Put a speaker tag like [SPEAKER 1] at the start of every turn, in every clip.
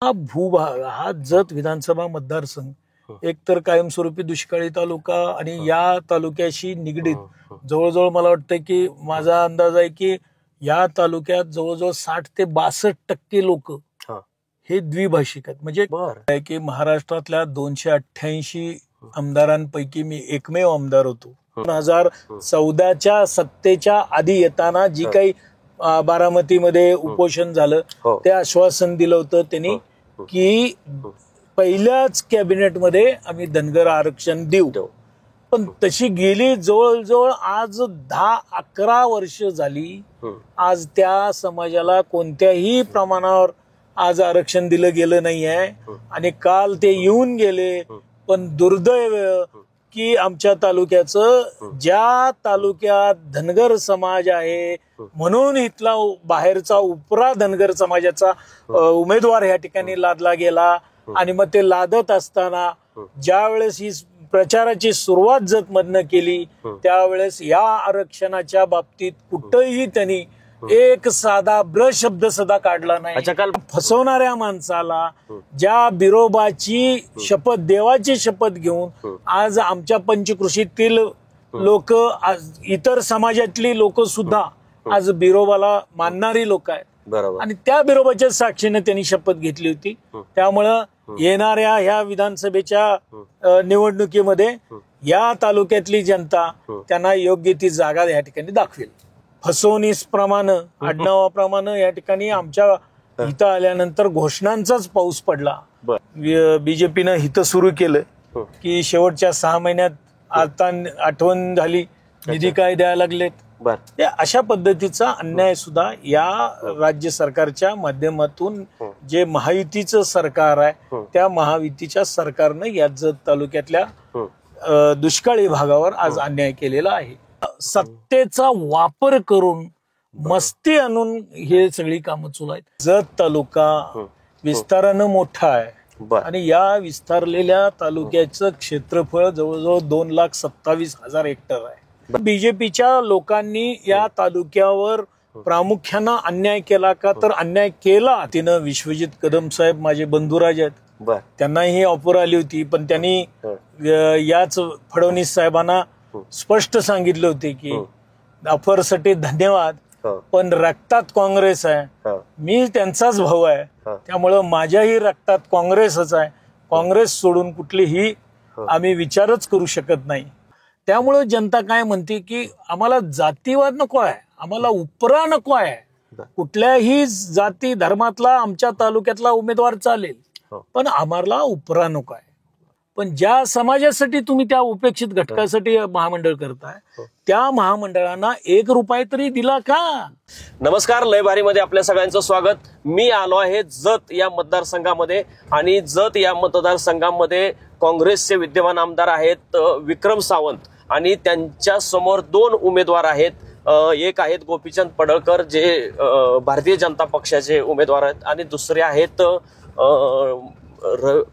[SPEAKER 1] हा भूभाग, हा जत विधानसभा मतदारसंघ एक तर कायमस्वरूपी दुष्काळी तालुका आणि या तालुक्याशी निगडीत जवळजवळ मला वाटतं की माझा अंदाज आहे की या तालुक्यात जवळजवळ 60 ते 62% लोक हे द्विभाषिक आहेत. म्हणजे आहे की महाराष्ट्रातल्या 288 आमदारांपैकी मी एकमेव आमदार होतो. 2014च्या सत्तेच्या आधी येताना जी काही बारामतीमध्ये उपोषण झालं ते आश्वासन दिलं होतं त्यांनी की पहिल्याच कॅबिनेटमध्ये आम्ही धनगर आरक्षण देऊ. पण तशी गेली जवळजवळ आज 10-11 वर्ष झाली. आज त्या समाजाला कोणत्याही प्रमाणावर आज आरक्षण दिलं गेलं नाही आहे आणि काल ते येऊन गेले. पण दुर्दैव की आमच्या तालुक्याचं, ज्या तालुक्यात धनगर समाज आहे म्हणून इथला बाहेरचा उपरा धनगर समाजाचा उमेदवार ह्या ठिकाणी लादला गेला. आणि मग ते लादत असताना ज्या वेळेस ही प्रचाराची सुरुवात जतमधनं केली त्यावेळेस या आरक्षणाच्या बाबतीत कुठंही त्यांनी एक साधा ब्रशब्द सुद्धा काढला नाही. फसवणाऱ्या माणसाला ज्या बिरोबाची शपथ, देवाची शपथ घेऊन आज आमच्या पंचकृषीतील लोक, इतर समाजातली लोक सुद्धा आज बिरोबाला मानणारी लोक आहेत. आणि त्या बिरोबाच्या साक्षीने त्यांनी शपथ घेतली होती. त्यामुळं येणाऱ्या ह्या विधानसभेच्या निवडणुकीमध्ये या तालुक्यातली जनता त्यांना योग्य ती जागा या ठिकाणी दाखवेल. फसवणीप्रमाणे, आडनावाप्रमाणे या ठिकाणी आमच्या इथं आल्यानंतर घोषणांचाच पाऊस पडला. बीजेपीनं हित सुरू केलं की शेवटच्या 6 महिन्यात आता आठवण झाली, निधी काय द्यायला लागलेत. अशा पद्धतीचा अन्याय सुद्धा या राज्य सरकारच्या माध्यमातून जे महायुतीचं सरकार आहे त्या महायुतीच्या सरकारनं या जत तालुक्यातल्या दुष्काळी भागावर आज अन्याय केलेला आहे. सत्तेचा वापर करून मस्ती आणून हे सगळी कामं सुरू आहेत. जत तालुका विस्तारानं मोठा आहे आणि या विस्तारलेल्या तालुक्याचं क्षेत्रफळ जवळजवळ 2,27,000 हेक्टर आहे. बीजेपीच्या लोकांनी या तालुक्यावर प्रामुख्यानं अन्याय केला का, तर अन्याय केला. तिनं विश्वजित कदम साहेब माझे बंधुराज आहेत, त्यांनाही ऑफर आली होती. पण त्यांनी याच फडणवीस साहेबांना स्पष्ट सांगितले होते की ऑफरसाठी धन्यवाद, पण रक्तात काँग्रेस आहे, मी त्यांचाच भाऊ आहे, त्यामुळं माझ्याही रक्तात काँग्रेसच आहे. काँग्रेस सोडून कुठलीही आम्ही विचारच करू शकत नाही. त्यामुळं जनता काय म्हणते की आम्हाला जातीवाद नको आहे, आम्हाला उपरा नको आहे. कुठल्याही जाती धर्मातला आमच्या तालुक्यातला उमेदवार चालेल, पण आम्हाला उपरा नको आहे. पण ज्या समाजासाठी तुम्ही त्या उपेक्षित घटकासाठी महामंडळ करताय त्या महामंडळांना 1 रुपया तरी दिला का?
[SPEAKER 2] नमस्कार, लय भारी मध्ये आपल्या सगळ्यांचं स्वागत. मी आलो आहे जत या मतदारसंघामध्ये आणि जत या मतदारसंघामध्ये काँग्रेसचे विद्यमान आमदार आहेत विक्रम सावंत आणि त्यांच्या समोर 2 उमेदवार आहेत. एक आहेत गोपीचंद पडळकर जे भारतीय जनता पक्षाचे उमेदवार आहेत आणि दुसरे आहेत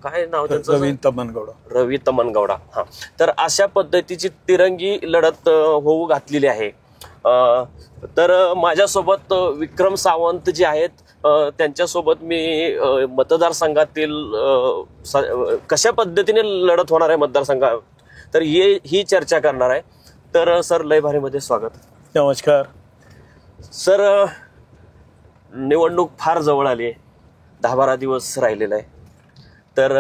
[SPEAKER 2] काय नाव त्यांचं, रवी तमनगौडा. हा, तर अशा पद्धतीची तिरंगी लढत होऊ घातलेली आहे. तर माझ्यासोबत विक्रम सावंत जे आहेत त्यांच्यासोबत मी मतदारसंघातील कशा पद्धतीने लढत होणार आहे मतदारसंघात तर ही चर्चा करणार आहे. तर सर, लय भारी मध्ये स्वागत.
[SPEAKER 1] नमस्कार
[SPEAKER 2] सर. निवडणूक फार जवळ आली आहे, 10-12 दिवस राहिलेला आहे. तर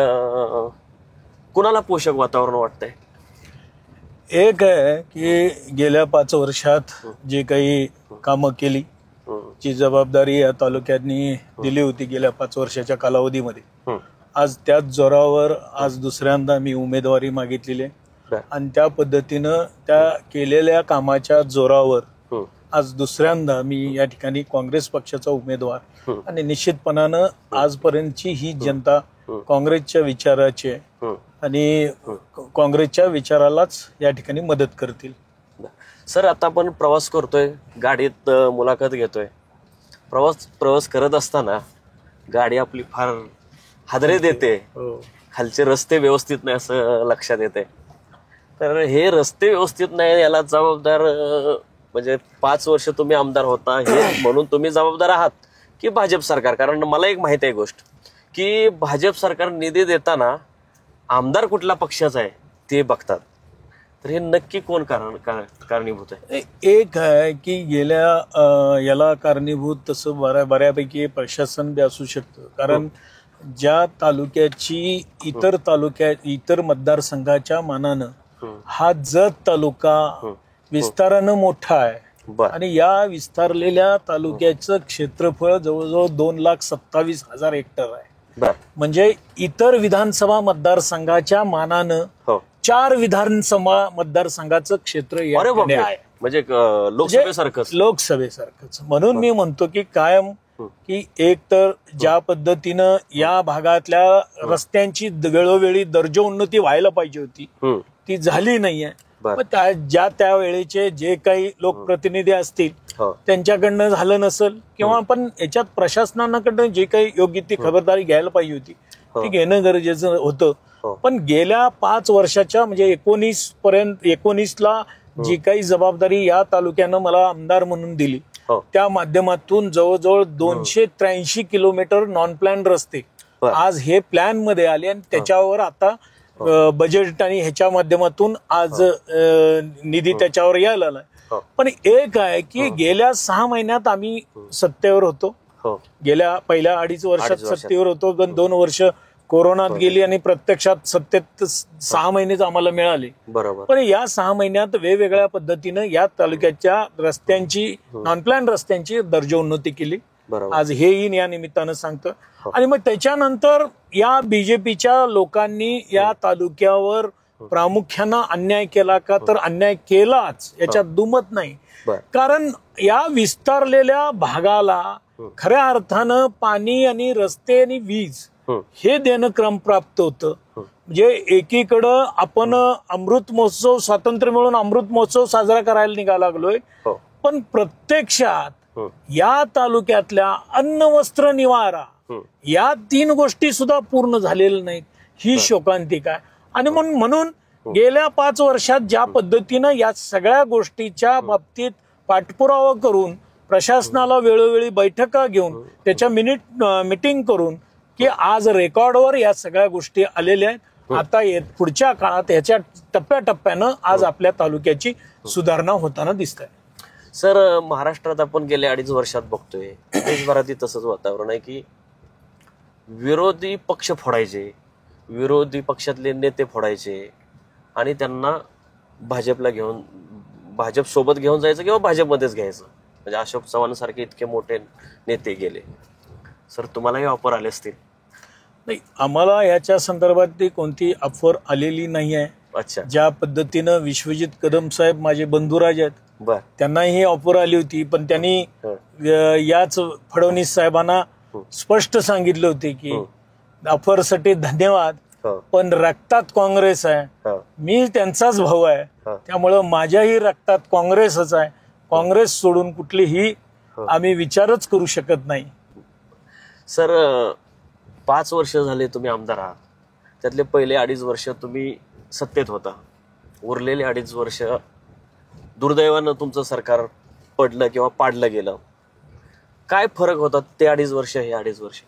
[SPEAKER 2] कुणाला पोषक वातावरण वाटतंय?
[SPEAKER 1] एक आहे की गेल्या 5 वर्षात जे काही कामं केली, जी जबाबदारी या तालुक्यांनी दिली होती गेल्या 5 वर्षाच्या कालावधीमध्ये, आज त्याच जोरावर आज दुसऱ्यांदा मी उमेदवारी मागितलेली आहे आणि त्या पद्धतीनं त्या केलेल्या कामाच्या जोरावर आज दुसऱ्यांदा मी या ठिकाणी काँग्रेस पक्षाचा उमेदवार आणि निश्चितपणानं आजपर्यंतची ही जनता काँग्रेसच्या विचाराची आहे आणि काँग्रेसच्या विचारालाच या ठिकाणी मदत करतील.
[SPEAKER 2] सर, आता आपण प्रवास करतोय, गाडीत मुलाखत घेतोय. प्रवास करत असताना गाडी आपली फार हादरे देते, खालचे रस्ते व्यवस्थित नाही असं लक्षात येते. तर हे रस्ते व्यवस्थित नाही याला जबाबदार म्हणजे 5 वर्ष तुम्ही आमदार होता हे म्हणून तुम्ही जबाबदार आहात की भाजप सरकार? कारण मला एक माहिती आहे गोष्ट की भाजप सरकार निधी देताना आमदार कुठल्या पक्षाचा आहे ते बघतात. तर हे नक्की कोण कारणीभूत आहे?
[SPEAKER 1] एक आहे की याला कारणीभूत तसं बऱ्यापैकी प्रशासन बी असू शकतं. कारण ज्या तालुक्याची इतर मतदारसंघाच्या मानानं हा जत तालुका विस्तारानं मोठा आहे आणि या विस्तारलेल्या तालुक्याचं क्षेत्रफळ जवळजवळ 2,27,000 हेक्टर आहे. म्हणजे इतर विधानसभा मतदारसंघाच्या मानानं 4 विधानसभा मतदारसंघाचं क्षेत्र आहे.
[SPEAKER 2] म्हणजे
[SPEAKER 1] लोकसभेसारखंच. म्हणून मी म्हणतो की कायम की एक तर ज्या पद्धतीनं या भागातल्या रस्त्यांची वेळोवेळी दर्जोन्नती व्हायला पाहिजे होती ती झाली नाहीये. त्या वेळेचे जे काही लोकप्रतिनिधी असतील त्यांच्याकडनं झालं नसेल किंवा पण याच्यात प्रशासनाकडनं जे काही योग्य ती खबरदारी घ्यायला पाहिजे होती ती घेणं गरजेचं होतं. पण गेल्या 5 वर्षाच्या म्हणजे 19ला जी काही जबाबदारी या तालुक्यानं मला आमदार म्हणून दिली त्या माध्यमातून जवळजवळ 283 किलोमीटर नॉन प्लॅन रस्ते आज हे प्लॅन मध्ये आले आणि त्याच्यावर आता बजेट आणि ह्याच्या माध्यमातून आज निधी त्याच्यावर यायला आलाय. पण एक आहे की गेल्या 6 महिन्यात आम्ही सत्तेवर होतो. गेल्या पहिल्या 2.5 वर्षात सत्तेवर होतो. 2 वर्ष कोरोनात गेली आणि प्रत्यक्षात सत्तेत 6 महिनेच आम्हाला मिळाले. पण या 6 महिन्यात वेगवेगळ्या पद्धतीनं या तालुक्याच्या रस्त्यांची नॉन प्लॅन रस्त्यांची दर्जोन्नती केली. आज हेही या निमित्तानं सांगतं. आणि मग त्याच्यानंतर या बीजेपीच्या लोकांनी या तालुक्यावर प्रामुख्यानं अन्याय केला का तर अन्याय केलाच याच्यात दुमत नाही. कारण या विस्तारलेल्या भागाला खऱ्या अर्थानं पाणी आणि रस्ते आणि वीज हे देणं क्रमप्राप्त होतं. म्हणजे एकीकडं आपण अमृत महोत्सव स्वातंत्र्य मिळून अमृत महोत्सव साजरा करायला निघायला लागलोय. पण प्रत्यक्षात या तालुक्यातल्या अन्न वस्त्र निवारा या 3 गोष्टी सुद्धा पूर्ण झालेल्या नाहीत. ही शोकांतिका आहे. आणि म्हणून गेल्या 5 वर्षात ज्या पद्धतीनं या सगळ्या गोष्टीच्या बाबतीत पाठपुरावा करून प्रशासनाला वेळोवेळी बैठका घेऊन त्याच्या मिटिंग करून की आज रेकॉर्डवर या सगळ्या गोष्टी आलेल्या आहेत. आता पुढच्या काळात ह्याच्या टप्प्याटप्प्यानं आज आपल्या तालुक्याची सुधारणा होताना दिसत आहे.
[SPEAKER 2] सर, महाराष्ट्रात आपण गेल्या 2.5 वर्षात बघतोय देशभरातही तसंच वातावरण आहे की विरोधी पक्ष फोडायचे, विरोधी पक्षातले नेते फोडायचे आणि त्यांना भाजप सोबत घेऊन जायचं किंवा भाजपमध्येच घ्यायचं. म्हणजे अशोक चव्हाण सारखे इतके मोठे नेते गेले. सर, तुम्हालाही ऑफर आले असतील?
[SPEAKER 1] नाही, आम्हाला याच्या संदर्भात कोणती ऑफर आलेली नाही आहे.
[SPEAKER 2] अच्छा.
[SPEAKER 1] ज्या पद्धतीनं विश्वजित कदम साहेब माझे बंधुराज आहेत त्यांनाही ऑफर आली होती. पण त्यांनी याच फडणवीस साहेबांना स्पष्ट सांगितले होते की ऑफरसाठी धन्यवाद पण रक्तात काँग्रेस आहे, मी त्यांचाच भाऊ आहे, त्यामुळं माझ्याही रक्तात काँग्रेसच आहे. काँग्रेस सोडून कुठलीही आम्ही विचारच करू शकत नाही.
[SPEAKER 2] सर, 5 वर्ष झाले तुम्ही आमदार आहात. त्यातले पहिले 2.5 वर्ष तुम्ही सत्तेत होता. उरलेले 2.5 वर्ष दुर्दैवानं तुमचं सरकार पडलं किंवा पाडलं गेलं. काय फरक होता ते 2.5 वर्ष हे 2.5 वर्ष?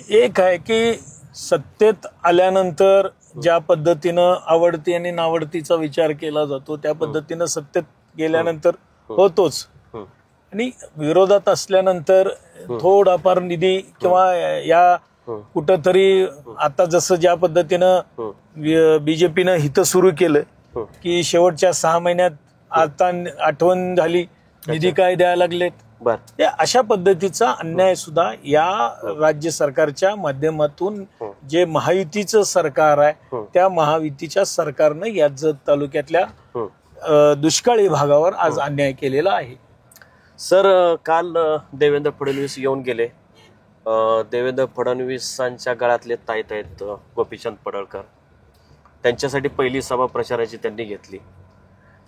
[SPEAKER 1] एक आहे की सत्तेत आल्यानंतर ज्या पद्धतीनं आवडती आणि नावडतीचा विचार केला जातो त्या पद्धतीनं सत्तेत गेल्यानंतर होतोच. आणि विरोधात असल्यानंतर थोडाफार निधी किंवा या कुठंतरी आता जसं ज्या पद्धतीनं बीजेपीनं हित सुरू केलं की शेवटच्या 6 महिन्यात आता आठवण झाली निधी काय द्यायला लागलेत. अशा पद्धतीचा अन्याय सुद्धा या राज्य सरकारच्या माध्यमातून जे महायुतीचं सरकार आहे त्या महायुतीच्या सरकारनं या जत तालुक्यातल्या दुष्काळी भागावर आज अन्याय केलेला आहे.
[SPEAKER 2] सर, काल देवेंद्र फडणवीस येऊन गेले. देवेंद्र फडणवीसांच्या गळ्यातले ताईत आहेत गोपीचंद पडळकर. त्यांच्यासाठी पहिली सभा प्रचाराची त्यांनी घेतली.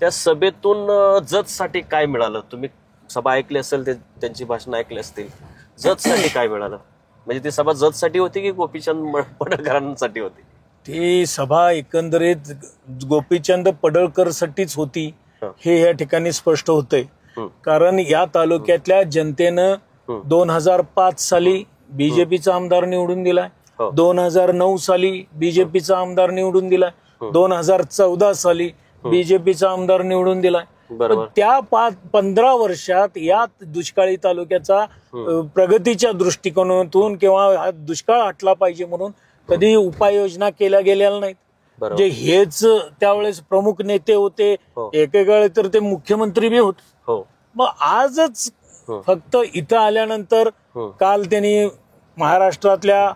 [SPEAKER 2] त्या सभेतून जतसाठी काय मिळालं? तुम्ही सभा ऐकली असेल, त्यांची भाषण ऐकली असतील. जतसाठी काय मिळालं? म्हणजे ती सभा जतसाठी होती की गोपीचंद पडळकरांसाठी होती?
[SPEAKER 1] ती सभा एकंदरीत गोपीचंद पडळकर साठीच होती हे या ठिकाणी स्पष्ट होतंय. कारण या तालुक्यातल्या जनतेनं 2005 साली बीजेपीचा आमदार निवडून दिलाय,
[SPEAKER 2] हो.
[SPEAKER 1] 2009 साली बीजेपीचा आमदार निवडून दिलाय, 2014 साली बीजेपीचा आमदार निवडून दिलाय.
[SPEAKER 2] बरोबर.
[SPEAKER 1] पण त्या 15 वर्षात या दुष्काळी तालुक्याचा प्रगतीच्या दृष्टिकोनातून किंवा हा दुष्काळ हटला पाहिजे म्हणून कधी उपाययोजना केल्या गेलेल्या नाहीत.
[SPEAKER 2] बरोबर.
[SPEAKER 1] जे हेच त्यावेळेस प्रमुख नेते होते,
[SPEAKER 2] हो.
[SPEAKER 1] एकेकाळी तर ते मुख्यमंत्री बी होते.
[SPEAKER 2] हो.
[SPEAKER 1] मग आजच फक्त इथं आल्यानंतर काल त्यांनी महाराष्ट्रातल्या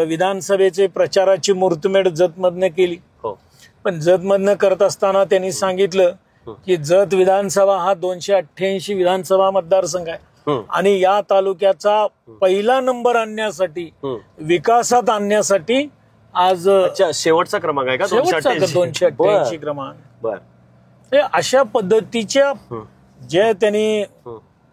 [SPEAKER 1] विधानसभेचे प्रचाराची मुहूर्तमेढ जतमधनं केली.
[SPEAKER 2] हो.
[SPEAKER 1] पण जतमधनं करत असताना त्यांनी सांगितलं की जत विधानसभा हा 288 विधानसभा मतदारसंघ आहे आणि या तालुक्याचा पहिला नंबर आणण्यासाठी, विकासात आणण्यासाठी आज
[SPEAKER 2] अच्छा, शेवटचा क्रमांक आहे का
[SPEAKER 1] 288 क्रमांक.
[SPEAKER 2] बर.
[SPEAKER 1] हे अशा पद्धतीच्या जे त्यांनी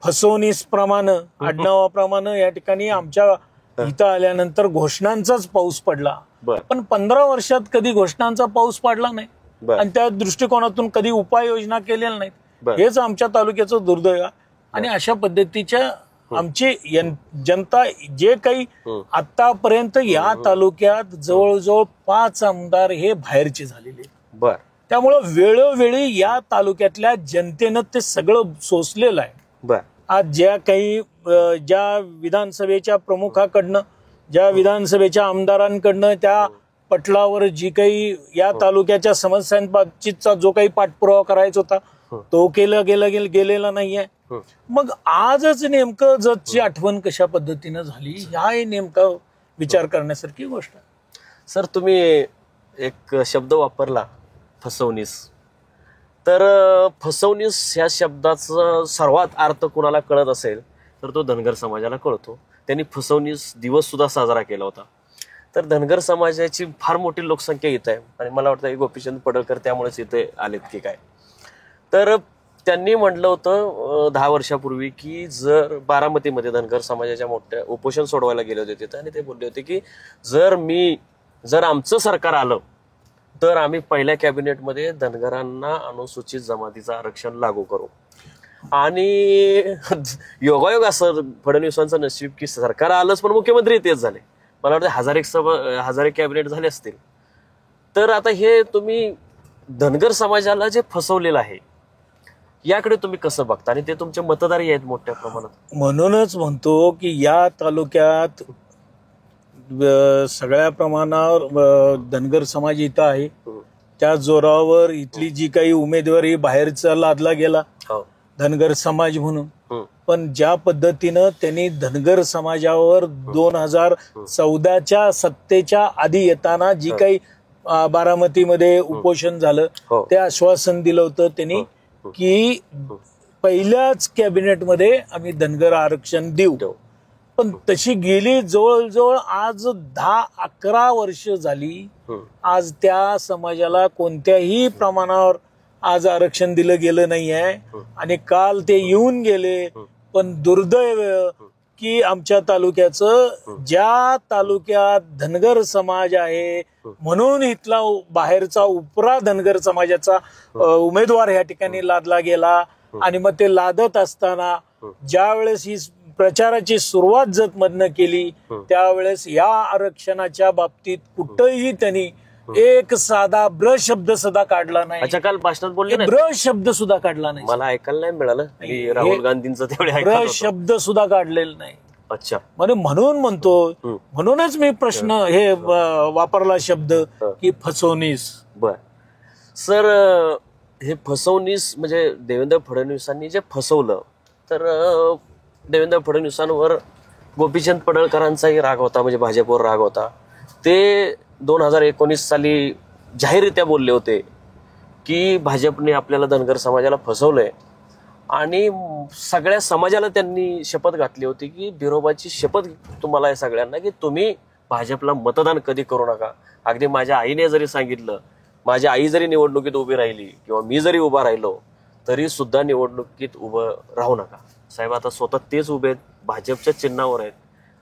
[SPEAKER 1] फसवणीस प्रमाणे, आडनावाप्रमाणे या ठिकाणी आमच्या इथं आल्यानंतर घोषणांचाच पाऊस पडला.
[SPEAKER 2] बर.
[SPEAKER 1] पण 15 वर्षात कधी घोषणांचा पाऊस पडला नाही
[SPEAKER 2] बर.
[SPEAKER 1] आणि त्या दृष्टिकोनातून कधी उपाययोजना केलेल्या नाहीत.
[SPEAKER 2] बर.
[SPEAKER 1] हेच आमच्या तालुक्याचं दुर्दैव आहे. आणि अशा पद्धतीच्या आमची जनता जे काही आतापर्यंत या तालुक्यात जवळजवळ 5 आमदार हे बाहेरचे झालेले.
[SPEAKER 2] बर.
[SPEAKER 1] त्यामुळं वेळोवेळी या तालुक्यातल्या जनतेनं ते सगळं सोसलेलं आहे.
[SPEAKER 2] बर.
[SPEAKER 1] आज ज्या विधानसभेच्या प्रमुखाकडनं, ज्या विधानसभेच्या आमदारांकडनं त्या पटलावर जी काही या तालुक्याच्या समस्यांबाबतीचा जो काही पाठपुरावा करायचा होता तो गेलेला नाहीये. मग आजच नेमकं जतची आठवण कशा पद्धतीनं झाली, हा नेमका विचार करण्यासारखी गोष्ट आहे.
[SPEAKER 2] सर, तुम्ही एक शब्द वापरला, फसवणीस. तर फसवणीस ह्या शब्दाचा सर्वात अर्थ कुणाला कळत असेल तर तो धनगर समाजाला कळतो. त्यांनी फसवणीस दिवस सुद्धा साजरा केला होता. तर धनगर समाजाची फार मोठी लोकसंख्या इथं आहे आणि मला वाटतं गोपीचंद पडळकर त्यामुळेच इथे आलेत की काय. तर त्यांनी म्हटलं होतं 10 वर्षापूर्वी की जर बारामतीमध्ये धनगर समाजाच्या मोठ्या उपोषण सोडवायला गेले होते तिथं, आणि ते बोलले होते की जर आमचं सरकार आलं तर आम्ही पहिल्या कॅबिनेटमध्ये धनगरांना अनुसूचित जमातीचं आरक्षण लागू करू. आणि योगायोग असं फडणवीसांचं नशीब की सरकार आलंच पण मुख्यमंत्री तेच झाले. मला वाटतं 1000 कॅबिनेट झाले असतील. तर आता हे तुम्ही धनगर समाजाला जे फसवलेलं आहे याकडे तुम्ही कसं बघता, आणि ते तुमचे मतदारही आहेत मोठ्या प्रमाणात.
[SPEAKER 1] म्हणूनच म्हणतो की या तालुक्यात सगळ्या प्रमाणावर धनगर समाज इथं आहे. त्या जोरावर इथली जी काही उमेदवारी बाहेरचा लादला गेला धनगर समाज म्हणून. पण ज्या पद्धतीनं त्यांनी धनगर समाजावर 2014च्या सत्तेच्या आधी येताना जी काही बारामतीमध्ये उपोषण झालं ते आश्वासन दिलं होतं त्यांनी की पहिल्याच कॅबिनेटमध्ये आम्ही धनगर आरक्षण देऊ. पण तशी गेली जवळजवळ आज 10-11 वर्ष झाली. आज त्या समाजाला कोणत्याही प्रमाणावर आज आरक्षण दिलं गेलं नाही आहे. आणि काल ते येऊन गेले. पण दुर्दैव की आमच्या तालुक्याचं, ज्या तालुक्यात धनगर समाज आहे म्हणून इथला बाहेरचा उपरा धनगर समाजाचा उमेदवार या ठिकाणी लादला गेला. आणि मग ते लादत असताना ज्या वेळेस ही प्रचाराची सुरुवात जतमधनं केली त्यावेळेस या आरक्षणाच्या बाबतीत कुठंही त्यांनी एक साधा ब्र शब्द सुद्धा काढला नाही.
[SPEAKER 2] अच्छा, काल भाषणात बोलले नाही,
[SPEAKER 1] ब्र शब्द सुद्धा काढला नाही.
[SPEAKER 2] मला ऐकायला नाही मिळालं की राहुल गांधींचं तेवढे
[SPEAKER 1] ब्र शब्द सुद्धा काढलेला नाही.
[SPEAKER 2] अच्छा.
[SPEAKER 1] म्हणून म्हणतो, म्हणूनच मी प्रश्न हे वापरला शब्द की फसवणीस.
[SPEAKER 2] बर. सर, हे फसवणीस म्हणजे देवेंद्र फडणवीसांनी जे फसवलं, तर देवेंद्र फडणवीसांवर गोपीचंद पडळकरांचाही राग होता, म्हणजे भाजपवर राग होता. ते 2019 साली जाहीररित्या बोलले होते की भाजपने आपल्याला धनगर समाजाला फसवलंय. आणि सगळ्या समाजाला त्यांनी शपथ घातली होती की बिरोबाची शपथ तुम्हाला आहे सगळ्यांना की तुम्ही भाजपला मतदान कधी करू नका. अगदी माझ्या आईने जरी सांगितलं, माझी आई जरी निवडणुकीत उभी राहिली किंवा मी जरी उभा राहिलो तरी सुद्धा निवडणुकीत उभं राहू नका. साहेब, आता स्वतः तेच उभे आहेत, भाजपच्या चिन्हावर आहेत.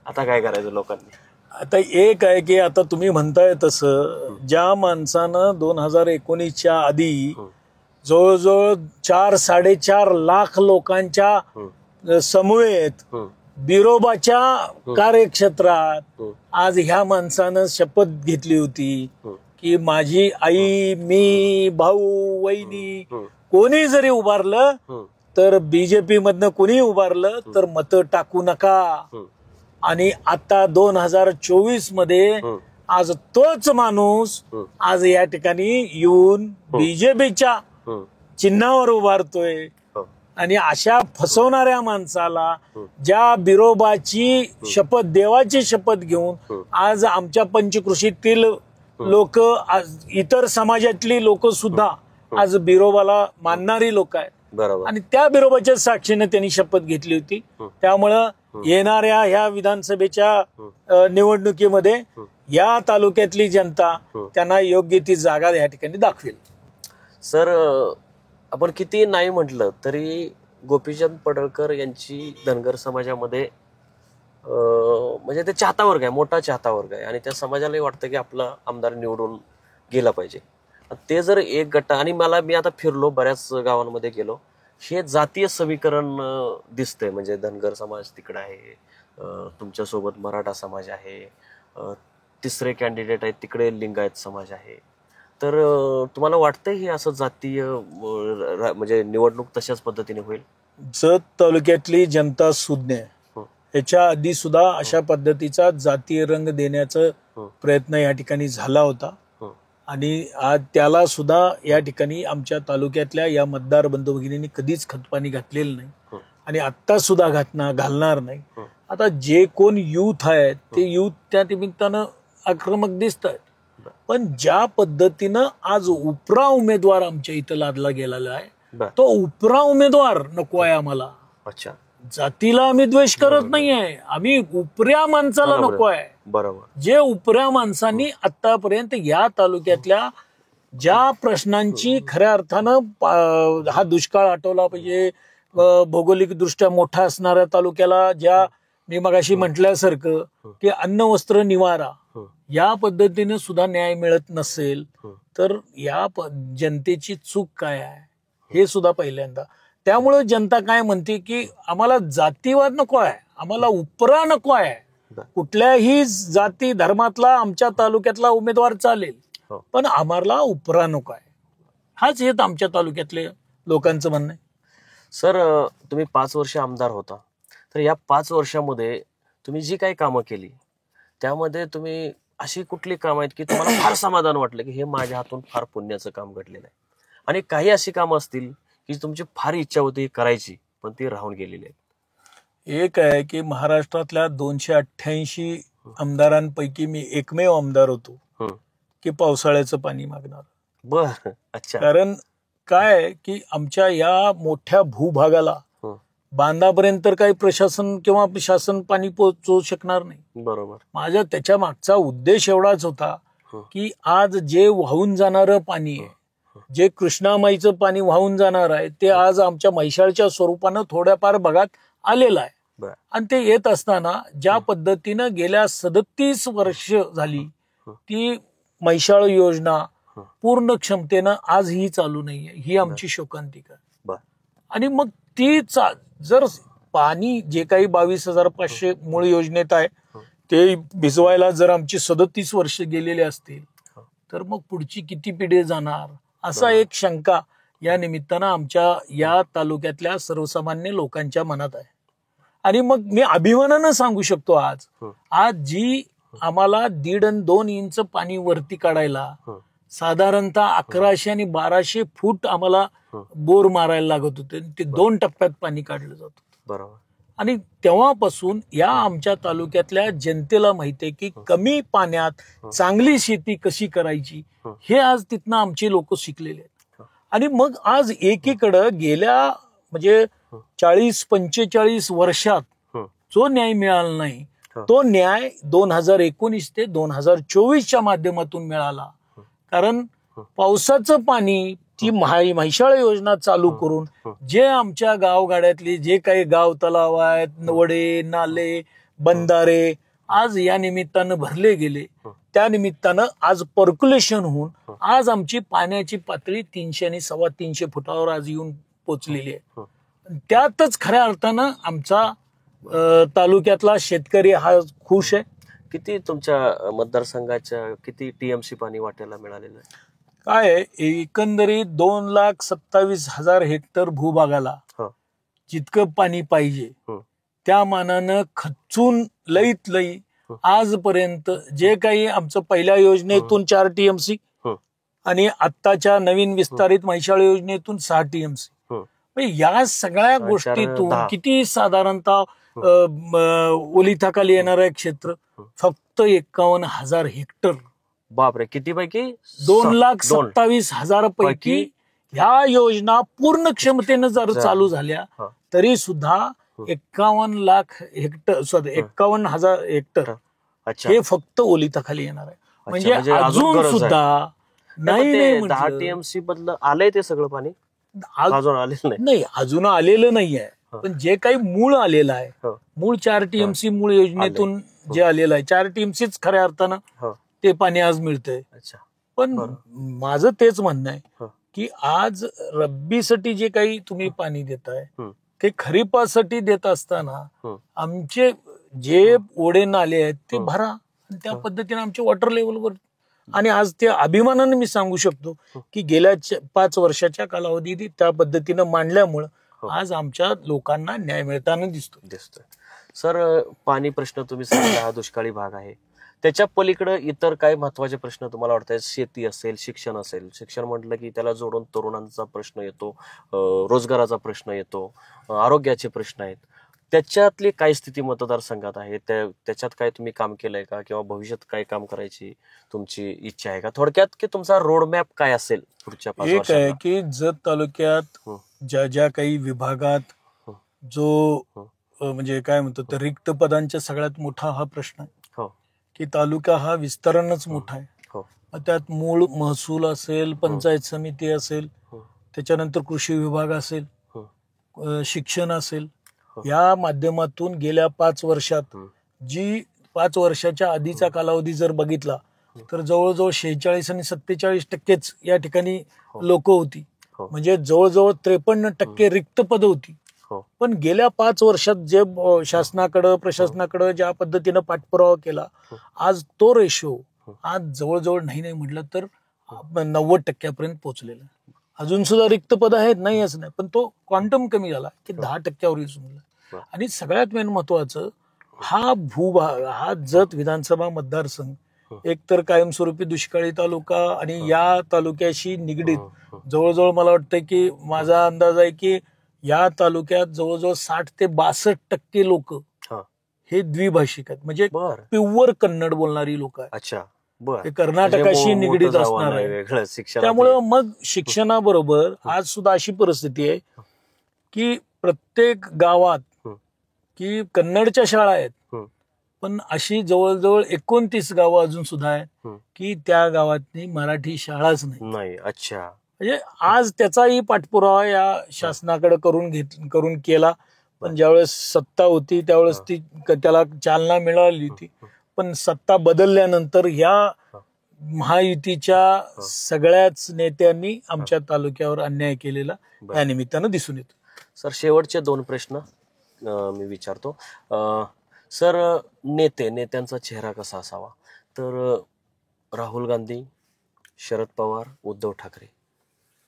[SPEAKER 2] आता काय करायचं लोकांनी?
[SPEAKER 1] आता एक आहे की आता तुम्ही म्हणताय तसं ज्या माणसानं 2019च्या आधी जवळजवळ 4-4.5 लाख लोकांच्या समूहेत बिरोबाच्या कार्यक्षेत्रात आज ह्या माणसानं शपथ घेतली होती की माझी आई, मी, भाऊ, वहिनी कोणी जरी उभारलं तर बीजेपी मधनं कोणी उभारलं तर मतं टाकू नका. आणि आता 2024 मध्ये आज तोच माणूस आज या ठिकाणी येऊन बीजेपीच्या चिन्हावर उभारतोय. आणि अशा फसवणाऱ्या माणसाला ज्या बिरोबाची शपथ, देवाची शपथ घेऊन आज आमच्या पंचकृषीतील लोक, इतर समाजातली लोक सुद्धा आज बिरोबाला मानणारी लोक आहेत.
[SPEAKER 2] बरोबर.
[SPEAKER 1] आणि त्या बिरोबाच्या साक्षीने त्यांनी शपथ घेतली होती. त्यामुळं येणाऱ्या ह्या विधानसभेच्या निवडणुकीमध्ये या तालुक्यातली जनता त्यांना योग्य ती जागा या ठिकाणी दाखवेल.
[SPEAKER 2] सर, आपण किती नाही म्हटलं तरी गोपीचंद पडळकर यांची धनगर समाजामध्ये म्हणजे ते चाहता वर्ग आहे, मोठा चाहता वर्ग आहे. आणि त्या समाजालाही वाटतं की आपला आमदार निवडून गेला पाहिजे. ते जर एक गट, आणि मी आता फिरलो, बऱ्याच गावांमध्ये गेलो, हे जातीय समीकरण दिसतंय. म्हणजे धनगर समाज तिकडे आहे, तुमच्यासोबत मराठा समाज आहे, तिसरे कॅन्डिडेट आहेत तिकडे लिंगायत समाज आहे. तर तुम्हाला वाटतंय हे असं जातीय म्हणजे निवडणूक तशाच पद्धतीने होईल?
[SPEAKER 1] जत तालुक्यातली जनता सुज्ञ आहे. याच्या आधी सुद्धा अशा पद्धतीचा जातीय रंग देण्याचा प्रयत्न या ठिकाणी झाला होता. आणि आज त्याला सुद्धा या ठिकाणी आमच्या तालुक्यातल्या या मतदार बंधू भगिनींनी कधीच खतपाणी घातलेलं नाही आणि आत्ता सुद्धा घालणार नाही. आता जे कोण युथ आहेत ते युथ त्या निमित्तानं आक्रमक दिसत आहेत. पण ज्या पद्धतीनं आज उपरा उमेदवार आमच्या इथं लादला गेलेला आहे, तो उपरा उमेदवार नको आहे आम्हाला.
[SPEAKER 2] अच्छा,
[SPEAKER 1] जातीला आम्ही द्वेष करत नाहीये, आम्ही उपऱ्या माणसाला नको आहे.
[SPEAKER 2] बरोबर.
[SPEAKER 1] जे उपऱ्या माणसांनी आतापर्यंत या तालुक्यातल्या ज्या प्रश्नांची खऱ्या अर्थानं हा दुष्काळ आटवला पाहिजे, भौगोलिक दृष्ट्या मोठा असणाऱ्या तालुक्याला ज्या मी मगाशी म्हटल्यासारखं की अन्न, वस्त्र, निवारा या पद्धतीने सुद्धा न्याय मिळत नसेल तर या जनतेची चूक काय आहे हे सुद्धा पहिल्यांदा. त्यामुळे जनता काय म्हणते की आम्हाला जातीवाद नको आहे, आम्हाला उपरा नको आहे, कुठल्याही जाती धर्मातला आमच्या तालुक्यातला उमेदवार चालेल पण आम्हाला उपरा नको आहे. हाच हे आमच्या तालुक्यातले लोकांचं म्हणणं आहे.
[SPEAKER 2] सर, तुम्ही 5 वर्ष आमदार होता, तर या 5 वर्षामध्ये तुम्ही जी काही कामं केली त्यामध्ये तुम्ही अशी कुठली कामं आहेत की तुम्हाला फार समाधान वाटलं की हे माझ्या हातून फार पुण्याचं काम घडलेलं आहे, आणि काही अशी कामं असतील की तुमची फार इच्छा होती करायची पण ती राहून गेलेली आहे?
[SPEAKER 1] एक आहे की महाराष्ट्रातल्या 288 आमदारांपैकी मी एकमेव आमदार होतो की पावसाळ्याचं पाणी मागणार.
[SPEAKER 2] बर. अच्छा.
[SPEAKER 1] कारण काय की आमच्या या मोठ्या भूभागाला बांधापर्यंत तर काही प्रशासन किंवा शासन पाणी पोहोचवू शकणार नाही.
[SPEAKER 2] बरोबर.
[SPEAKER 1] माझ्या त्याच्या मागचा उद्देश एवढाच होता की आज जे वाहून जाणारं पाणी आहे, जे कृष्णामाईचं पाणी वाहून जाणार आहे ते आज आमच्या म्हैसाळच्या स्वरूपानं थोड्याफार भागात आलेलं आहे. आणि ते येत असताना ज्या पद्धतीनं गेल्या 37 वर्ष झाली ती म्हैसाळ योजना पूर्ण क्षमतेनं आजही चालू नाहीये, ही आमची शोकांतिका आहे. आणि मग ती जर पाणी जे काही 22,500 मूळ योजनेत आहे ते भिजवायला जर आमची 37 वर्ष गेलेले असतील तर मग पुढची किती पिढी जाणार, असा एक शंका या निमित्तानं आमच्या या तालुक्यातल्या सर्वसामान्य लोकांच्या मनात आहे. आणि मग मी अभिमानानं सांगू शकतो आज जी आम्हाला 1.5 आणि 2 इंच पाणी वरती काढायला साधारणतः 1100 आणि 1200 फूट आम्हाला बोर मारायला लागत होते, ते 2 टप्प्यात पाणी काढलं जात होतं.
[SPEAKER 2] बरोबर.
[SPEAKER 1] आणि तेव्हापासून या आमच्या तालुक्यातल्या जनतेला माहितीये की कमी पाण्यात चांगली शेती कशी करायची हे आज तिथनं आमचे लोक शिकलेले आहेत. आणि मग आज एकीकडं गेल्या म्हणजे 40-45 वर्षात जो न्याय मिळाला नाही तो न्याय 2019 ते 2024च्या माध्यमातून मिळाला. कारण पावसाचं पाणी ती म्हैसाळ योजना चालू करून जे आमच्या गावगाड्यातले जे काही गाव तलाव आहेत, वडे, नाले, बंधारे आज या निमित्तानं भरले गेले, त्या निमित्तानं आज पर्क्युलेशन होऊन आज आमची पाण्याची पातळी 300 आणि 325 फुटावर आज येऊन पोचलेली आहे. त्यातच खऱ्या अर्थानं आमचा तालुक्यातला शेतकरी हा खुश आहे.
[SPEAKER 2] किती तुमच्या मतदारसंघाच्या किती टीएमसी पाणी वाट्याला मिळालेलं आहे?
[SPEAKER 1] काय आहे, एकंदरीत 2,27,000 हेक्टर भूभागाला
[SPEAKER 2] हं.
[SPEAKER 1] जितकं पाणी पाहिजे
[SPEAKER 2] हं.
[SPEAKER 1] त्या मानानं खचून लईत लई आजपर्यंत जे काही आमचं पहिल्या योजनेतून 4 टीएमसी आणि आत्ताच्या नवीन विस्तारित म्हैसाळ योजनेतून 6 टीएमसी, या सगळ्या गोष्टीतून
[SPEAKER 2] 10.
[SPEAKER 1] किती साधारणतः ओलिताखाली येणारं क्षेत्र फक्त 51,000 हेक्टर.
[SPEAKER 2] बापरे, किती पैकी?
[SPEAKER 1] 2,27,000 पैकी ह्या योजना पूर्ण क्षमतेनं जर चालू झाल्या तरी सुद्धा 51 लाख हेक्टर 51,000 हेक्टर हे फक्त ओलिताखाली येणार आहे. म्हणजे अजून सुद्धा नाही
[SPEAKER 2] 10 टीएमसी बदल आलंय ते सगळं पाणी अजून आलेलं
[SPEAKER 1] नाही, अजून आलेलं नाहीये. पण जे काही मूळ आलेलं आहे, मूळ 4 टीएमसी मूळ योजनेतून जे आलेलं आहे, 4 टीएमसीच खऱ्या अर्थानं ते पाणी आज मिळतंय. पण माझं तेच म्हणणं आहे की आज रब्बीसाठी जे काही तुम्ही पाणी देताय ते खरीपासाठी देत असताना आमचे जे ओढे नाले आहेत ते भरा आणि त्या पद्धतीने आमच्या वॉटर लेवलवर. आणि आज ते अभिमानाने मी सांगू शकतो की गेल्या 5 वर्षाच्या कालावधीत त्या पद्धतीनं मांडल्यामुळं आज आमच्या लोकांना न्याय मिळताना दिसतोय.
[SPEAKER 2] सर, पाणी प्रश्न तुम्ही सांगितला, हा दुष्काळी भाग आहे. त्याच्या पलीकडे इतर काय महत्वाचे प्रश्न तुम्हाला वाटतात? शेती असेल, शिक्षण असेल. शिक्षण म्हटलं की त्याला जोडून तरुणांचा प्रश्न येतो, रोजगाराचा प्रश्न येतो, आरोग्याचे प्रश्न आहेत. त्याच्यातली काय स्थिती मतदारसंघात आहे? त्याच्यात काय तुम्ही काम केलंय का, किंवा भविष्यात काय काम करायची तुमची इच्छा आहे का? थोडक्यात की तुमचा रोडमॅप काय असेल पुढच्या 5
[SPEAKER 1] एक
[SPEAKER 2] वर्षांना?
[SPEAKER 1] आहे की जत तालुक्यात ज्या काही विभागात जो म्हणजे काय म्हणतो तर रिक्त पदांच्या सगळ्यात मोठा हा प्रश्न आहे की तालुका हा विस्तारणच मोठा आहे. त्यात मूळ महसूल असेल, पंचायत समिती असेल, त्याच्यानंतर कृषी विभाग असेल, शिक्षण असेल, या माध्यमातून गेल्या 5 वर्षात जी 5 वर्षाच्या आधीचा कालावधी जर बघितला तर जवळजवळ 46 आणि 47% या ठिकाणी लोक होती. म्हणजे जवळजवळ 53% रिक्त पद होती. पण गेल्या 5 वर्षात जे शासनाकडं प्रशासनाकडं ज्या पद्धतीनं पाठपुरावा केला, आज तो रेशो आज जवळजवळ नाही म्हटलं तर 90% पोहोचलेला. अजून सुद्धा रिक्त पद आहेत, नाही असं नाही, पण तो क्वांटम कमी झाला की 10%वर येऊन. आणि सगळ्यात मेन महत्वाचं, हा भूभाग, हा जत विधानसभा मतदारसंघ एकतर कायमस्वरूपी दुष्काळी तालुका आणि या तालुक्याशी निगडीत जवळजवळ मला वाटतं की माझा अंदाज आहे की या तालुक्यात जवळजवळ 60 ते 62% लोक हे द्विभाषिक आहेत. म्हणजे प्युअर कन्नड बोलणारी लोक आहेत.
[SPEAKER 2] अच्छा,
[SPEAKER 1] ते कर्नाटकाशी निगडीत असणार आहे. त्यामुळं मग शिक्षणाबरोबर आज सुद्धा अशी परिस्थिती आहे की प्रत्येक गावात की कन्नडच्या शाळा आहेत, पण अशी जवळजवळ 29 गावं अजून सुद्धा आहेत की त्या गावातनी मराठी शाळाच नाही.
[SPEAKER 2] अच्छा.
[SPEAKER 1] म्हणजे आज त्याचाही पाठपुरावा या शासनाकडे करून केला. पण ज्यावेळेस सत्ता होती त्यावेळेस त्याला चालना मिळाली होती. पण सत्ता बदलल्यानंतर या महायुतीच्या सगळ्याच नेत्यांनी आमच्या तालुक्यावर अन्याय केलेला या निमित्तानं दिसून येतो.
[SPEAKER 2] सर, शेवटचे 2 प्रश्न मी विचारतो. सर, नेत्यांचा चेहरा कसा असावा? तर राहुल गांधी, शरद पवार, उद्धव ठाकरे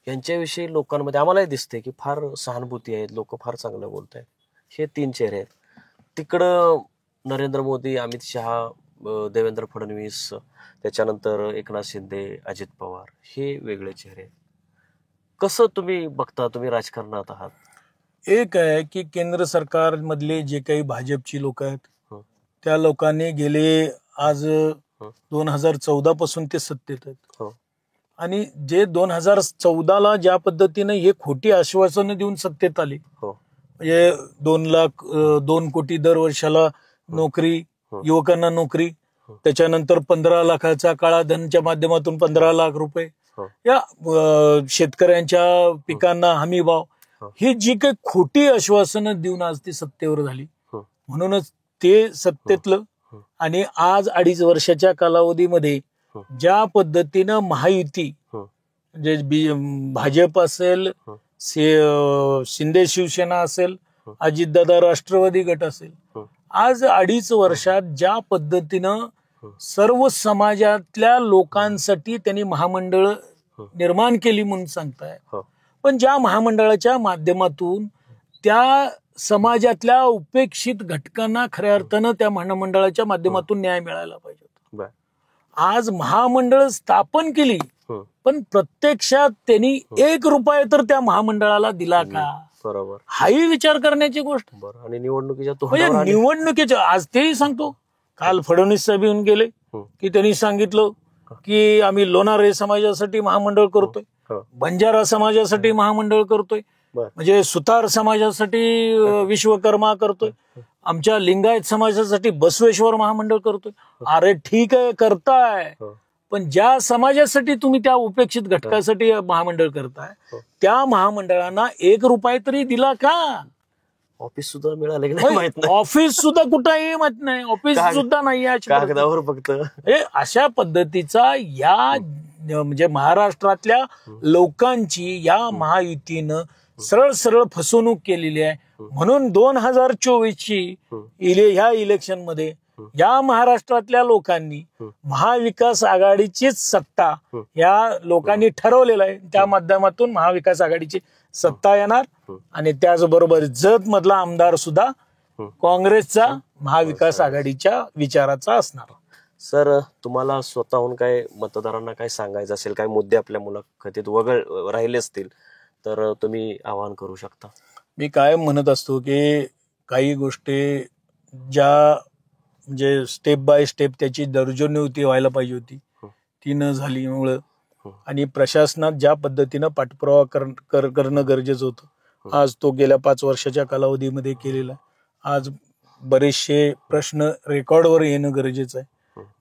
[SPEAKER 2] यांच्याविषयी लोकांमध्ये आम्हालाही दिसते की फार सहानुभूती आहे, लोक फार चांगलं बोलत आहेत. हे 3 चेहरे आहेत. तिकडं नरेंद्र मोदी, अमित शहा, देवेंद्र फडणवीस, त्याच्यानंतर एकनाथ शिंदे, अजित पवार, हे वेगळे चेहरे. कसं तुम्ही बघता? तुम्ही राजकारणात आहात.
[SPEAKER 1] एक आहे की केंद्र सरकार मधले जे काही भाजपची लोक आहेत त्या लोकांनी गेले आज 2014 पासून ते सत्तेत आहेत. आणि जे 2014ला ज्या पद्धतीने हे खोटी आश्वासनं देऊन सत्तेत आली, म्हणजे 2 कोटी दर वर्षाला नोकरी, युवकांना नोकरी, त्याच्यानंतर 15 लाखाचा काळा धनच्या माध्यमातून 15 लाख रुपये, या शेतकऱ्यांच्या पिकांना हमी भाव, ही जी काही खोटी आश्वासनं देऊन आज ती सत्तेवर झाली. म्हणूनच ते सत्तेतलं आणि आज 2.5 वर्षाच्या कालावधीमध्ये ज्या पद्धतीनं महायुती, म्हणजे भाजप असेल, शिंदे शिवसेना असेल, अजितदादा राष्ट्रवादी गट असेल, आज 2.5 वर्षात ज्या पद्धतीनं सर्व समाजातल्या लोकांसाठी त्यांनी महामंडळ निर्माण केली म्हणून सांगताय, पण ज्या महामंडळाच्या माध्यमातून त्या समाजातल्या उपेक्षित घटकांना खऱ्या अर्थानं त्या महामंडळाच्या माध्यमातून न्याय मिळायला पाहिजे होता. आज महामंडळ स्थापन केली, पण प्रत्यक्षात त्यांनी 1 रुपया तर त्या महामंडळाला दिला का?
[SPEAKER 2] बरोबर,
[SPEAKER 1] हाही विचार करण्याची गोष्ट.
[SPEAKER 2] आणि निवडणुकीच्या
[SPEAKER 1] म्हणजे निवडणुकीच्या आज तेही सांगतो, काल फडणवीस साहेब येऊन गेले की त्यांनी सांगितलं की आम्ही लोणारे समाजासाठी महामंडळ करतोय, बंजारा समाजासाठी महामंडळ करतोय, म्हणजे सुतार समाजासाठी विश्वकर्मा करतोय, आमच्या लिंगायत समाजासाठी बसवेश्वर महामंडळ करतोय. अरे ठीक आहे, करताय, पण ज्या समाजासाठी तुम्ही त्या उपेक्षित घटकासाठी महामंडळ करताय, त्या महामंडळांना 1 रुपया तरी दिला का?
[SPEAKER 2] ऑफिस सुद्धा मिळाले की नाही माहित नाही.
[SPEAKER 1] ऑफिस सुद्धा कुठंही माहित नाही, ऑफिस सुद्धा नाही
[SPEAKER 2] कागदावर फक्त.
[SPEAKER 1] अशा पद्धतीचा या म्हणजे महाराष्ट्रातल्या लोकांची या महायुतीनं सरळ सरळ फसवणूक केलेली आहे. म्हणून 2024ची ह्या इलेक्शन मध्ये या महाराष्ट्रातल्या लोकांनी महाविकास आघाडीचीच सत्ता या लोकांनी ठरवलेलं आहे. त्या माध्यमातून महाविकास आघाडीची सत्ता येणार आणि त्याचबरोबर जत मधला आमदार सुद्धा काँग्रेसचा महाविकास आघाडीच्या विचाराचा असणार.
[SPEAKER 2] सर, तुम्हाला स्वतःहून काय मतदारांना काय सांगायचं असेल, काय मुद्दे आपल्या मुलाखतीत वगळ राहिले असतील तर तुम्ही आवाहन करू शकता.
[SPEAKER 1] मी कायम म्हणत असतो की काही गोष्टी ज्या म्हणजे स्टेप बाय स्टेप त्याची दर्जोन्नती व्हायला पाहिजे होती, ती न झालीमुळं आणि प्रशासनात ज्या पद्धतीनं पाठपुरावा करणं गरजेचं होतं, आज तो गेल्या 5 वर्षाच्या कालावधीमध्ये केलेला. आज बरेचसे प्रश्न रेकॉर्डवर येणं गरजेचं आहे.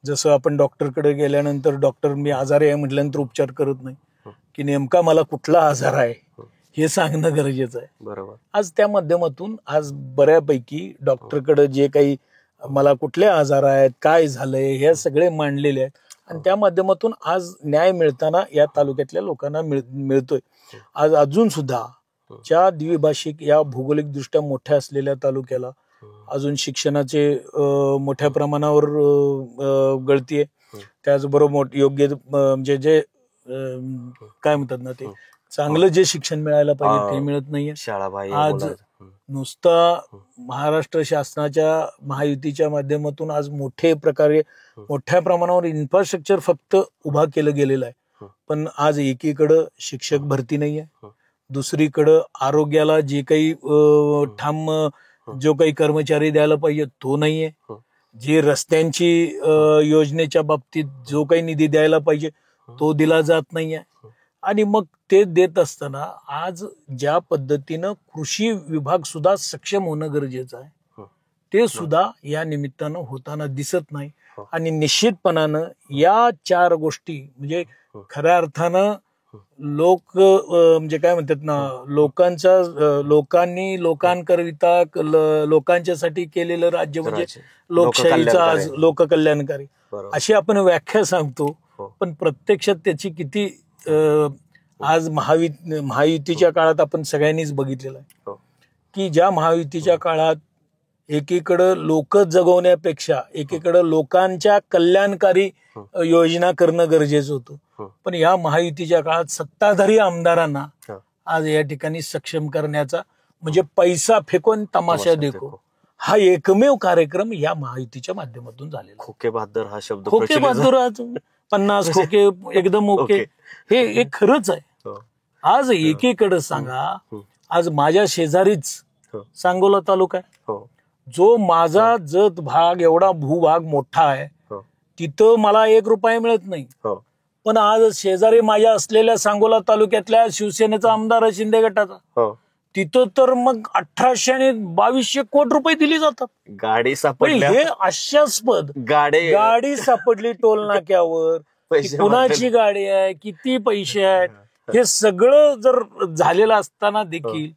[SPEAKER 1] जसं आपण डॉक्टरकडे गेल्यानंतर डॉक्टर मी आजारी आहे म्हटल्यानंतर उपचार करत नाही, की नेमका मला कुठला आजार आहे हे सांगणं गरजेचं आहे.
[SPEAKER 2] बरोबर.
[SPEAKER 1] आज त्या माध्यमातून आज बऱ्यापैकी डॉक्टरकडे जे काही मला कुठले आजार आहेत, काय झालंय, हे सगळे मांडलेले आहेत आणि त्या माध्यमातून आज न्याय मिळताना या तालुक्यातल्या लोकांना मिळतोय. आज अजून सुद्धा ज्या द्विभाषिक या भौगोलिक दृष्ट्या मोठ्या असलेल्या तालुक्याला अजून शिक्षणाचे मोठ्या प्रमाणावर गळती आहे. त्याचबरोबर योग्य म्हणजे जे काय म्हणतात ना, ते चांगलं जे शिक्षण मिळायला पाहिजे ते मिळत नाहीये. आज नुसता महाराष्ट्र शासनाच्या महायुतीच्या माध्यमातून आज मोठ्या प्रमाणावर इन्फ्रास्ट्रक्चर फक्त उभा केलं गेलेलं आहे, पण आज एकीकडं शिक्षक भरती नाहीये, दुसरीकडं आरोग्याला जे काही ठाम जो काही कर्मचारी द्यायला पाहिजे तो नाहीये, जे रस्त्यांची योजनेच्या बाबतीत जो काही निधी द्यायला पाहिजे तो दिला जात नाहीये. आणि मग ते देत असताना आज ज्या पद्धतीनं कृषी विभाग सुद्धा सक्षम होणं गरजेचं आहे, ते सुद्धा या निमित्तानं होताना दिसत नाही. आणि निश्चितपणानं या 4 गोष्टी म्हणजे खऱ्या अर्थानं म्हणजे काय म्हणतात ना, लोकांनी लोकांकरिता लोकांच्यासाठी केलेलं राज्य म्हणजे लोकशाहीचं आज लोककल्याणकारी अशी आपण व्याख्या सांगतो, पण प्रत्यक्षात त्याची किती आज महायुतीच्या काळात आपण सगळ्यांनीच बघितलेलं आहे की ज्या महायुतीच्या काळात एकीकडं लोक जगवण्यापेक्षा एकीकडं लोकांच्या कल्याणकारी योजना करणं गरजेचं होतं, पण या महायुतीच्या काळात सत्ताधारी आमदारांना आज या ठिकाणी सक्षम करण्याचा म्हणजे पैसा फेकून तमाशा देखो हा एकमेव कार्यक्रम या महायुतीच्या माध्यमातून झालेला.
[SPEAKER 2] खोके बहादर हा शब्द,
[SPEAKER 1] खोके बहादूर 50 खोके एकदम ओके, हे खरंच आहे. आज एकीकडे सांगा, आज माझ्या शेजारीच सांगोला तालुका आहे, जो माझा जत भाग एवढा भूभाग मोठा आहे, तिथं मला 1 रुपया मिळत नाही, पण आज शेजारी माझ्या असलेल्या सांगोला तालुक्यातल्या शिवसेनेचा आमदार शिंदे गटाचा, तिथं तर मग 1800 आणि 2200 कोटी रुपये दिले जातात.
[SPEAKER 2] गाडी सापडली,
[SPEAKER 1] हे आश्चर्यास्पद. गाडी सापडली टोल नाक्यावर, कुणाची गाडी आहे, किती पैसे आहेत, हे सगळं जर झालेलं असताना देखील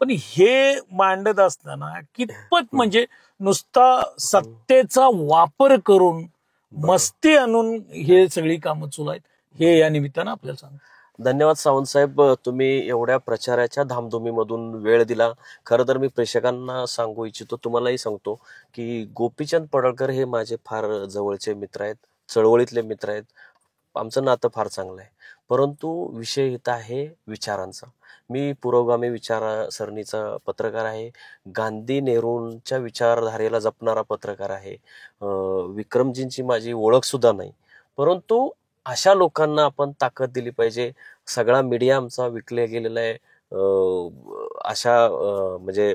[SPEAKER 1] पण हे मांडत असताना कितपत म्हणजे नुसता सत्तेचा वापर करून मस्ती आणून हे सगळी कामं सुरू आहेत, हे या निमित्तानं आपल्याला सांग.
[SPEAKER 2] धन्यवाद सावंत साहेब, तुम्ही एवढ्या प्रचाराच्या धामधुमीमधून वेळ दिला. खरं तर मी प्रेक्षकांना सांगू इच्छितो, तुम्हालाही सांगतो की गोपीचंद पडळकर हे माझे फार जवळचे मित्र आहेत, चळवळीतले मित्र आहेत. आमचं नातं फार चांगलं आहे. परंतु विषय इथं आहे विचारांचा. मी पुरोगामी विचारसरणीचा पत्रकार आहे, गांधी नेहरूंच्या विचारधारेला जपणारा पत्रकार आहे. विक्रमजींची माझी ओळख सुद्धा नाही, परंतु अशा लोकांना आपण ताकद दिली पाहिजे. सगळा मीडिया आमचा विकले गेलेला आहे. अशा म्हणजे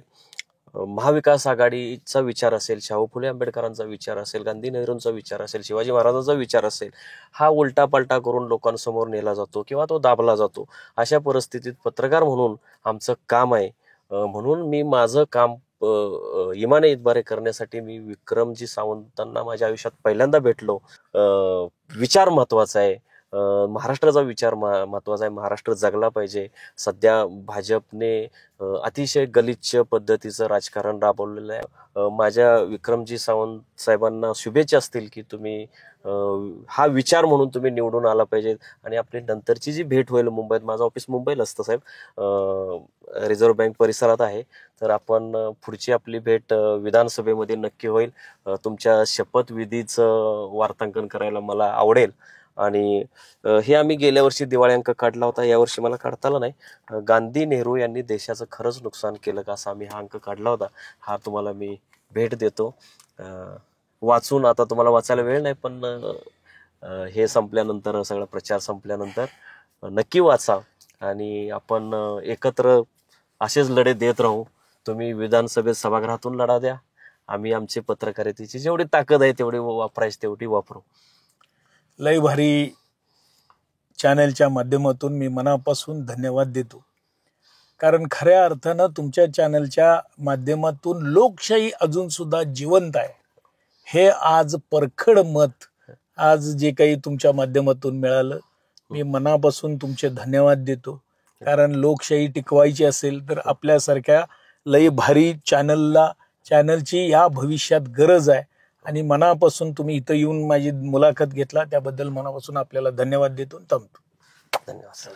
[SPEAKER 2] महाविकास आघाडीचा विचार असेल, शाहू फुले आंबेडकरांचा विचार असेल, गांधी नेहरूंचा विचार असेल, शिवाजी महाराजांचा विचार असेल, हा उलटा पालटा करून लोकांसमोर नेला जातो किंवा तो दाबला जातो. अशा परिस्थितीत पत्रकार म्हणून आमचं काम आहे. म्हणून मी माझं काम इमाने इतबारे करण्यासाठी मी विक्रमजी सावंतांना माझ्या आयुष्यात पहिल्यांदा भेटलो. विचार महत्वाचा आहे, महाराष्ट्राचा विचार महत्वाचा आहे. महाराष्ट्र जगला पाहिजे. सध्या भाजपने अतिशय गलिच्छ पद्धतीचं राजकारण राबवलेलं आहे. माझ्या विक्रमजी सावंत साहेबांना शुभेच्छा असतील की तुम्ही हा विचार म्हणून तुम्ही निवडून आला पाहिजे. आणि आपली नंतरची जी भेट होईल मुंबईत, माझं ऑफिस मुंबईला असतं साहेब, रिझर्व्ह बँक परिसरात आहे, तर आपण पुढची आपली भेट विधानसभेमध्ये नक्की होईल. तुमच्या शपथविधीचं वार्तांकन करायला मला आवडेल. आणि हे आम्ही गेल्या वर्षी दिवाळी अंक काढला होता, यावर्षी मला काढता आला नाही. गांधी नेहरू यांनी देशाचं खरंच नुकसान केलं का, असा आम्ही हा अंक काढला होता. हा तुम्हाला मी भेट देतो. वाचून, आता तुम्हाला वाचायला वेळ नाही, पण हे संपल्यानंतर, सगळा प्रचार संपल्यानंतर नक्की वाचा आणि आपण एकत्र असेच लढे देत राहू. तुम्ही विधानसभेत सभागृहातून लढा द्या, आम्ही आमची पत्रकारितेची जेवढी ताकद आहे तेवढी वापरायची तेवढी वापरू.
[SPEAKER 1] लय भारी चॅनलच्या माध्यमातून मी मनापासून धन्यवाद देतो. कारण खऱ्या अर्थानं तुमच्या चॅनलच्या माध्यमातून लोकशाही अजून सुद्धा जिवंत आहे. हे आज परखड मत आज जे काही तुमच्या माध्यमातून मिळालं, मी मनापासून तुमचे धन्यवाद देतो. कारण लोकशाही टिकवायची असेल तर आपल्यासारख्या लय भारी चॅनलची या भविष्यात गरज आहे. आणि मनापासून तुम्ही इथं येऊन माझी मुलाखत घेतला त्याबद्दल मनापासून आपल्याला धन्यवाद देतो. थांबतो.
[SPEAKER 2] धन्यवाद.